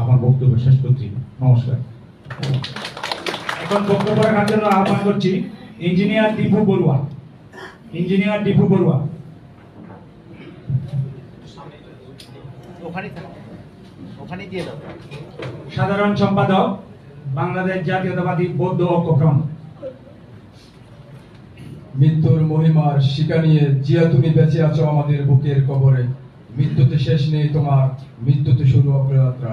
আমার বক্তব্য শেষ করছি। নমস্কার। এখন বক্তব্য রাখার জন্য আহ্বান করছি ইঞ্জিনিয়ার দীপু বড়ুয়া। ইঞ্জিনিয়ার দীপু বড়ুয়া। সাধারণ সম্পাদক, বাংলাদেশ জাতীয়তাবাদী বৌদ্ধ ঐক্যফ্রন্ট। মৃত্যুর মহিমার শিকা নিয়ে জিয়া তুমি বেঁচে আছো আমাদের বুকের কবরে, মৃত্যুতে শেষ নেই তোমার, মৃত্যুতে শুরু অগ্রযাত্রা।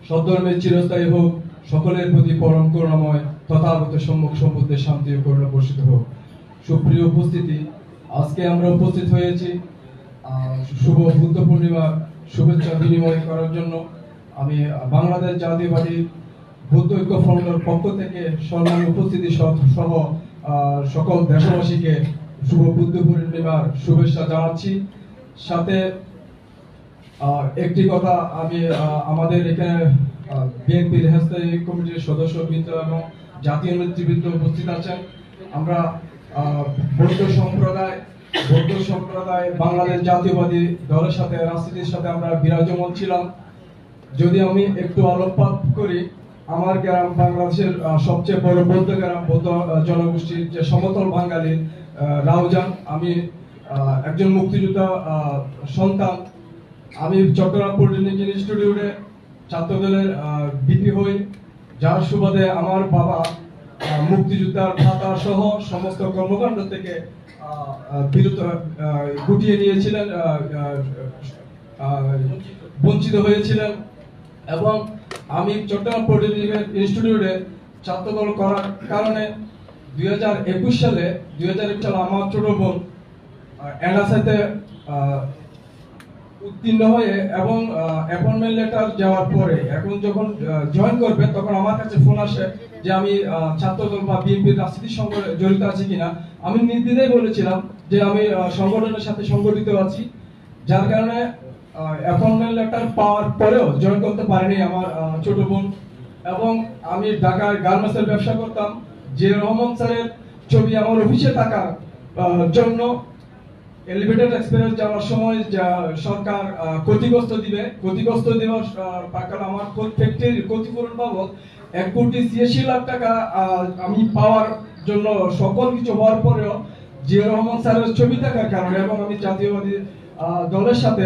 সদ্ধর্মের চিরস্থায়ী হোক সকলের প্রতি পরম করুণাময়, তথাগত সম্মুখ সম্বুদ্ধে শান্তি ও করুণা বর্ষিত হোক। সুপ্রিয় উপস্থিতি, আজকে আমরা উপস্থিত হয়েছি শুভ বুদ্ধ পূর্ণিমার শুভেচ্ছা বিনিময় করার জন্য। আমি বাংলাদেশ জাতীয়বাদী বৌদ্ধ ঐক্য ফ্রন্টের পক্ষ থেকে সম্মানিত উপস্থিতি সহ সকল দেশবাসীকে শুভ বুদ্ধ পূর্ণিমার শুভেচ্ছা জানাচ্ছি। সাথে একটি কথা, আমি আমাদের এখানে বিএনপির স্থায়ী কমিটির সদস্যবৃন্দ এবং জাতীয় নেতৃবৃন্দ উপস্থিত আছেন। আমরা বৌদ্ধ সম্প্রদায় বাংলাদেশ জাতীয়বাদী দলের সাথে, রাজনীতির সাথে আমরা বিরাজমান ছিলাম। যদি আমি একটু আলোকপাত করি, আমার গ্রাম বাংলাদেশের সবচেয়ে বড় বৌদ্ধ গ্রাম, বৌদ্ধ জনগোষ্ঠীর যে সমতল বাঙালি রাউজান। আমি একজন মুক্তিযোদ্ধা সন্তান। আমি চট্টগ্রাম পলিটেকনিক ইনস্টিটিউটে ছাত্রদলের ভিপি হই, যার সুবাদে আমার বাবা মুক্তিযোদ্ধার ভাতা সহ সমস্ত কর্মকাণ্ড থেকে বিরত গুটিয়ে নিয়েছিলেন, বঞ্চিত হয়েছিলেন। এবং আমি চট্টগ্রাম পলিটেকনিক ইনস্টিটিউটে ছাত্রদল করার কারণে 2021 সালে আমার ছোট বোন এনএসআইতে উত্তীর্ণ হয়ে এবং অ্যাপয়েন্টমেন্ট লেটার যাওয়ার পরে এখন যখন জয়েন করবে, তখন আমার কাছে ফোন আসে যে আমি ছাত্রদল বা বিএনপির রাজনীতির সঙ্গে জড়িত আছি কিনা। আমি নির্দ্বিধায় বলেছিলাম যে আমি সংগঠনের সাথে সংগঠিত আছি, যার কারণে অ্যাপয়েন্টমেন্ট লেটার পাওয়ার পরেও জয়েন করতে পারিনি আমার ছোট বোন। এবং আমি ঢাকায় গার্মেন্টসের ব্যবসা করতাম। যে রহমান স্যারের ছবি আমার অফিসে থাকার জন্য এলিভেটেড এক্সপেরিয়েন্স যাওয়ার সময় সরকার ক্ষতিগ্রস্ত দেওয়ার টাকা আমার ফ্যাক্টরির ক্ষতিপূরণ বাবদ 1,86,00,000 টাকা আমি পাওয়ার জন্য সকল কিছু হওয়ার পরেও জিয়া রহমান স্যারের ছবি থাকার কারণে এবং আমি জাতীয়বাদী দলের সাথে,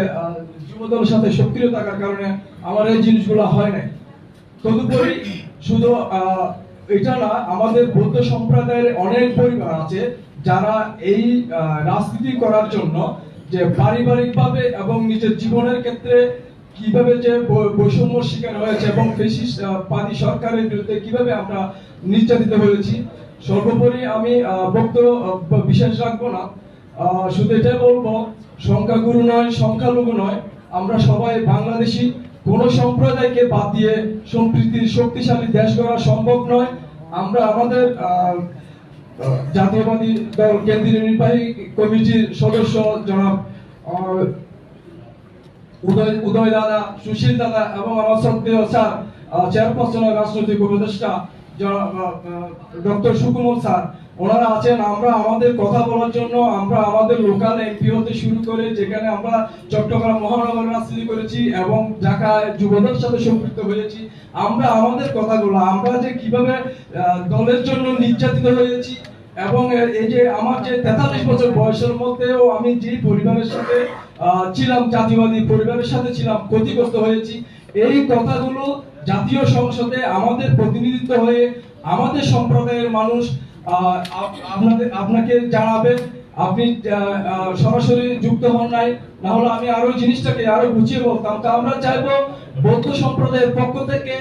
যুব দলের সাথে সক্রিয় থাকার কারণে আমার এই জিনিসগুলো হয় নাই। তদুপরি শুধু এটা না, আমাদের বৌদ্ধ সম্প্রদায়ের অনেক পরিবার আছে যারা এই রাজনীতি করার জন্য যে পারিবারিকভাবে এবং নিজের জীবনের ক্ষেত্রে কিভাবে যে বৈষম্য শিকার হয়েছে এবং ফ্যাসিস্টবাদী সরকারের বিরুদ্ধে কিভাবে আমরা নির্যাতিত হয়েছি। সর্বোপরি আমি বক্তব্য বিশেষ রাখবো না, শুধু এটাই বলবো, সংখ্যাগুরু নয়, সংখ্যালঘু নয়, আমরা সবাই বাংলাদেশি। কোন সম্প্রদায়কে বাদ দিয়ে সম্প্রীতির শক্তিশালী দেশ গড়া সম্ভব নয়। আমরা আমাদের জাতীয়বাদী দল কেন্দ্রীয় নির্বাহী কমিটির সদস্য জনাব উদয় দাদা, সুশীল দাদা এবং আমার শ্রদ্ধেয় স্যার চেয়ারপারসন রাজনৈতিক উপদেষ্টা ডক্টর সুকুমল স্যার, ওনারা আছেন। আমরা আমাদের কথা বলার জন্য আমরা আমাদের লোকাল এমপি হতে শুরু করে, যেখানে আমরা চট্টগ্রাম মহানগরে রাজনীতি করেছি এবং ঢাকায় যুবদলের সাথে সম্পৃক্ত হয়েছি, আমরা আমাদের কথাগুলো, আমরা যে কিভাবে দলের জন্য নির্যাতিত হয়েছি এবং এই যে আমার যে 43 বছর বয়সের মধ্যেও আমি যে পরিবারের সাথে ছিলাম, জাতীয়বাদী পরিবারের সাথে ছিলাম, ক্ষতিগ্রস্ত হয়েছি, এই কথাগুলো জাতীয় সংসদে আমাদের প্রতিনিধিত্ব হয়ে আমাদের সম্প্রদায়ের মানুষ আপনাকে জানাবে। আপনি সরাসরি যুক্ত হন নাই, না হলে আমি আরো জিনিসটাকে আরো গুছিয়ে বলতাম। তা আমরা চাইবো বৌদ্ধ সম্প্রদায়ের পক্ষ থেকে